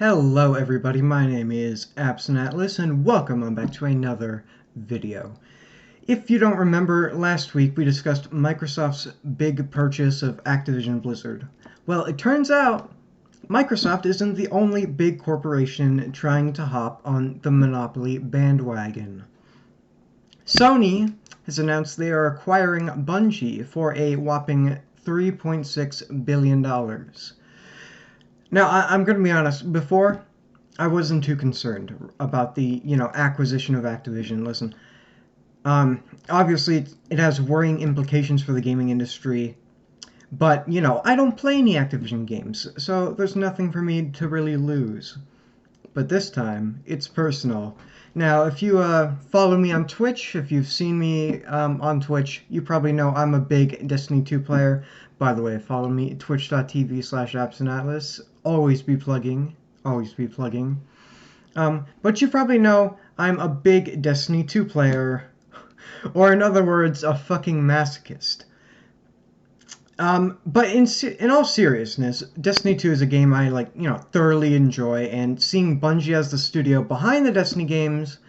Hello everybody, my name is Atlas and welcome on back to another video. If you don't remember, last week we discussed Microsoft's big purchase of Activision Blizzard. Well, it turns out Microsoft isn't the only big corporation trying to hop on the monopoly bandwagon. Sony has announced they are acquiring Bungie for a whopping $3.6 billion. Now, I'm going to be honest, before, I wasn't too concerned about the, acquisition of Activision. Listen, obviously it has worrying implications for the gaming industry, but, I don't play any Activision games, so there's nothing for me to really lose. But this time, it's personal. Now, if you follow me on Twitch, if you've seen me on Twitch, you probably know I'm a big Destiny 2 player. By the way, follow me at twitch.tv/AbsentAtlas. Always be plugging. Always be plugging. But you probably know I'm a big Destiny 2 player. Or in other words, a fucking masochist. But in all seriousness, Destiny 2 is a game I thoroughly enjoy, and seeing Bungie as the studio behind the Destiny games,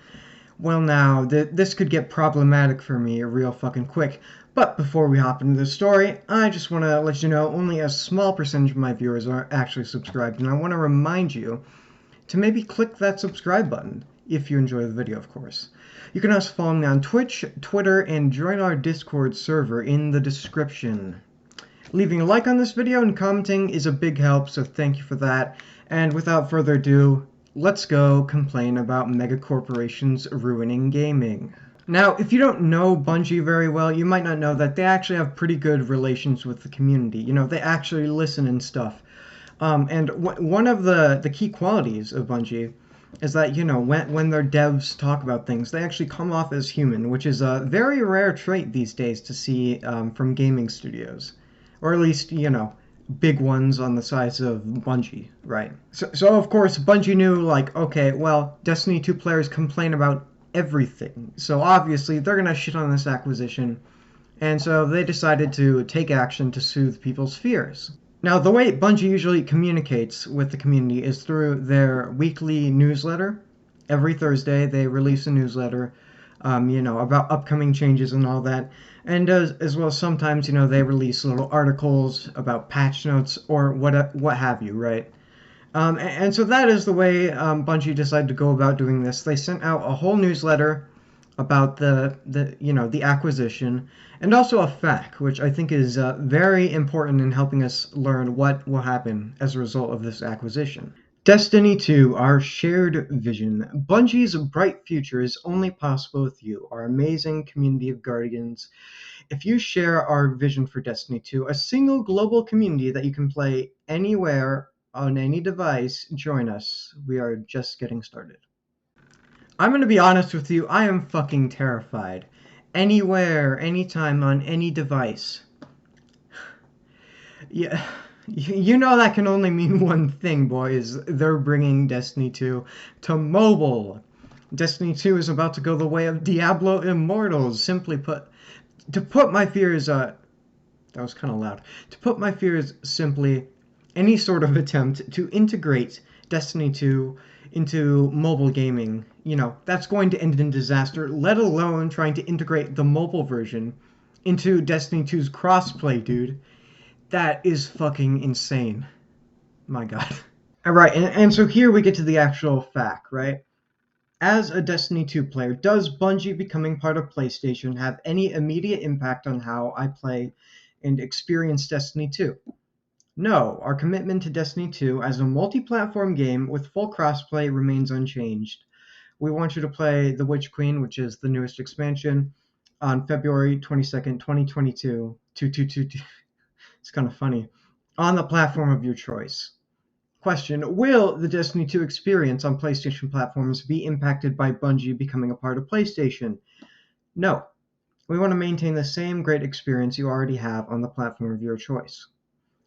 well now, this could get problematic for me real fucking quick. But before we hop into the story, I just want to let you know only a small percentage of my viewers are actually subscribed, and I want to remind you to maybe click that subscribe button if you enjoy the video, of course. You can also follow me on Twitch, Twitter, and join our Discord server in the description. Leaving a like on this video and commenting is a big help, so thank you for that. And without further ado, let's go complain about mega corporations ruining gaming. Now, if you don't know Bungie very well, you might not know that they actually have pretty good relations with the community. They actually listen and stuff. And one of the key qualities of Bungie is that, when their devs talk about things, they actually come off as human, which is a very rare trait these days to see from gaming studios. Or at least, big ones on the size of Bungie, right? So of course, Bungie knew, okay, well, Destiny 2 players complain about everything. So obviously, they're going to shit on this acquisition. And so they decided to take action to soothe people's fears. Now, the way Bungie usually communicates with the community is through their weekly newsletter. Every Thursday, they release a newsletter, about upcoming changes and all that. And as well as sometimes, they release little articles about patch notes or what have you, right? And so that is the way Bungie decided to go about doing this. They sent out a whole newsletter about the acquisition, and also a FAQ, which I think is very important in helping us learn what will happen as a result of this acquisition. Destiny 2, our shared vision. Bungie's bright future is only possible with you, our amazing community of guardians. If you share our vision for Destiny 2, a single global community that you can play anywhere on any device, join us. We are just getting started. I'm going to be honest with you, I am fucking terrified. Anywhere, anytime, on any device. Yeah. You know that can only mean one thing, boys. They're bringing Destiny 2 to mobile. Destiny 2 is about to go the way of Diablo Immortals. Simply put, to put my fears, that was kind of loud. To put my fears simply, any sort of attempt to integrate Destiny 2 into mobile gaming, that's going to end in disaster, let alone trying to integrate the mobile version into Destiny 2's crossplay, dude. That is fucking insane. My god. Alright, and so here we get to the actual fact, right? As a Destiny 2 player, does Bungie becoming part of PlayStation have any immediate impact on how I play and experience Destiny 2? No, our commitment to Destiny 2 as a multi-platform game with full crossplay remains unchanged. We want you to play The Witch Queen, which is the newest expansion, on February 22nd, 2022. It's kind of funny. On the platform of your choice. Question: will the Destiny 2 experience on PlayStation platforms be impacted by Bungie becoming a part of PlayStation? No. We want to maintain the same great experience you already have on the platform of your choice.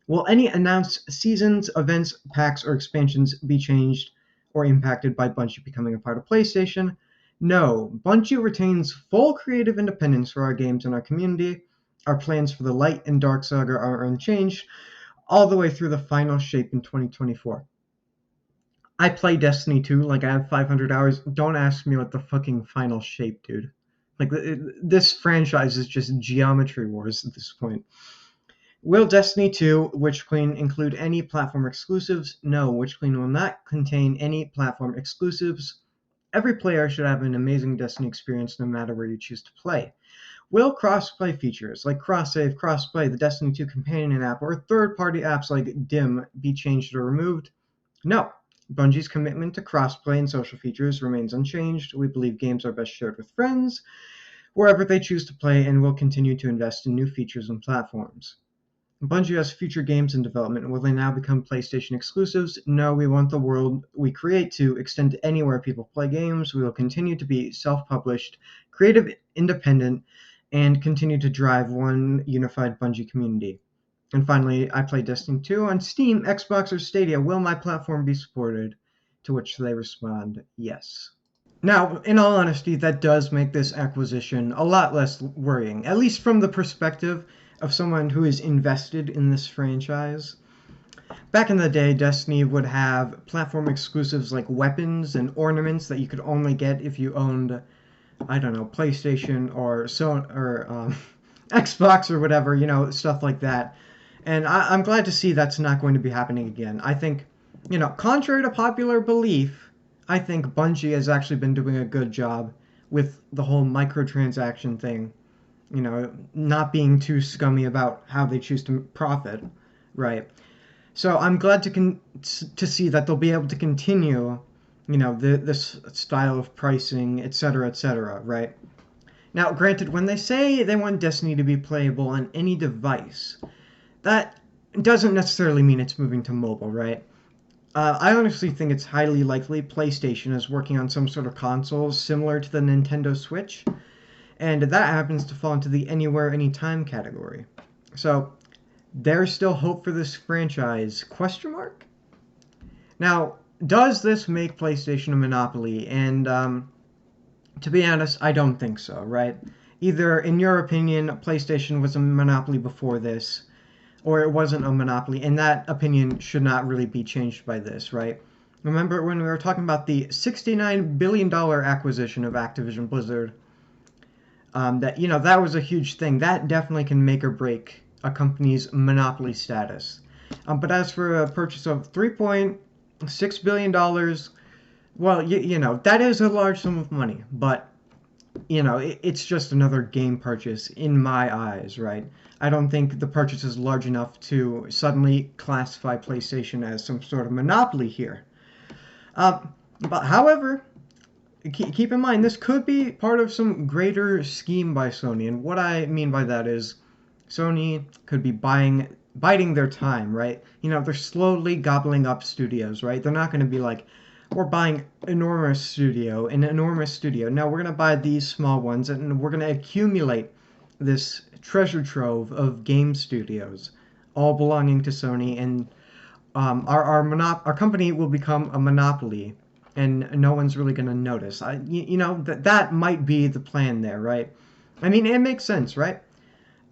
Will any announced seasons, events, packs, or expansions be changed or impacted by Bungie becoming a part of PlayStation? No. Bungie retains full creative independence for our games and our community. Our plans for the Light and Dark Saga are unchanged all the way through the final shape in 2024. I play Destiny 2, like I have 500 hours. Don't ask me what the fucking final shape, dude. Like this franchise is just geometry wars at this point. Will Destiny 2 Witch Queen include any platform exclusives? No, Witch Queen will not contain any platform exclusives. Every player should have an amazing Destiny experience no matter where you choose to play. Will crossplay features like cross-save, crossplay, the Destiny 2 companion app, or third-party apps like DIM be changed or removed? No. Bungie's commitment to crossplay and social features remains unchanged. We believe games are best shared with friends, wherever they choose to play, and will continue to invest in new features and platforms. Bungie has future games in development. Will they now become PlayStation exclusives? No, we want the world we create to extend to anywhere people play games. We will continue to be self-published, creative, independent, and continue to drive one unified Bungie community. And finally, I play Destiny 2 on Steam, Xbox, or Stadia. Will my platform be supported? To which they respond, yes. Now, in all honesty, that does make this acquisition a lot less worrying, at least from the perspective of someone who is invested in this franchise. Back in the day, Destiny would have platform exclusives like weapons and ornaments that you could only get if you owned, I don't know, PlayStation or Xbox or whatever, stuff like that. And I'm glad to see that's not going to be happening again. I think, contrary to popular belief, I think Bungie has actually been doing a good job with the whole microtransaction thing. Not being too scummy about how they choose to profit, right? So I'm glad to see that they'll be able to continue, this style of pricing, et cetera, right? Now, granted, when they say they want Destiny to be playable on any device, that doesn't necessarily mean it's moving to mobile, right? I honestly think it's highly likely PlayStation is working on some sort of console similar to the Nintendo Switch, and that happens to fall into the anywhere, anytime category. So there's still hope for this franchise? Question mark. Now, does this make PlayStation a monopoly? And to be honest, I don't think so. Right? Either, in your opinion, PlayStation was a monopoly before this, or it wasn't a monopoly, and that opinion should not really be changed by this, right? Remember when we were talking about the $69 billion acquisition of Activision Blizzard? That was a huge thing. That definitely can make or break a company's monopoly status. But as for a purchase of $3.6 billion, well, that is a large sum of money, but it's just another game purchase in my eyes, right? I don't think the purchase is large enough to suddenly classify PlayStation as some sort of monopoly here. But however, keep in mind this could be part of some greater scheme by Sony, and what I mean by that is Sony could be biding their time, right? They're slowly gobbling up studios, right? They're not going to be like, we're buying an enormous studio. No, we're going to buy these small ones, and we're going to accumulate this treasure trove of game studios, all belonging to Sony, and our company will become a monopoly, and no one's really going to notice. That might be the plan there, right? I mean, it makes sense, right?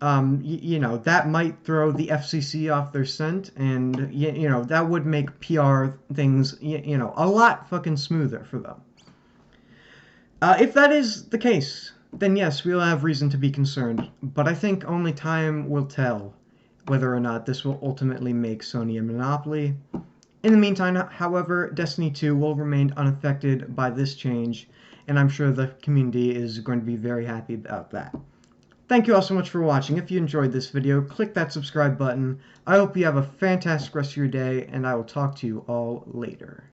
That might throw the FCC off their scent, and that would make PR things, a lot fucking smoother for them. If that is the case, then yes, we'll have reason to be concerned. But I think only time will tell whether or not this will ultimately make Sony a monopoly. In the meantime, however, Destiny 2 will remain unaffected by this change, and I'm sure the community is going to be very happy about that. Thank you all so much for watching. If you enjoyed this video, click that subscribe button. I hope you have a fantastic rest of your day, and I will talk to you all later.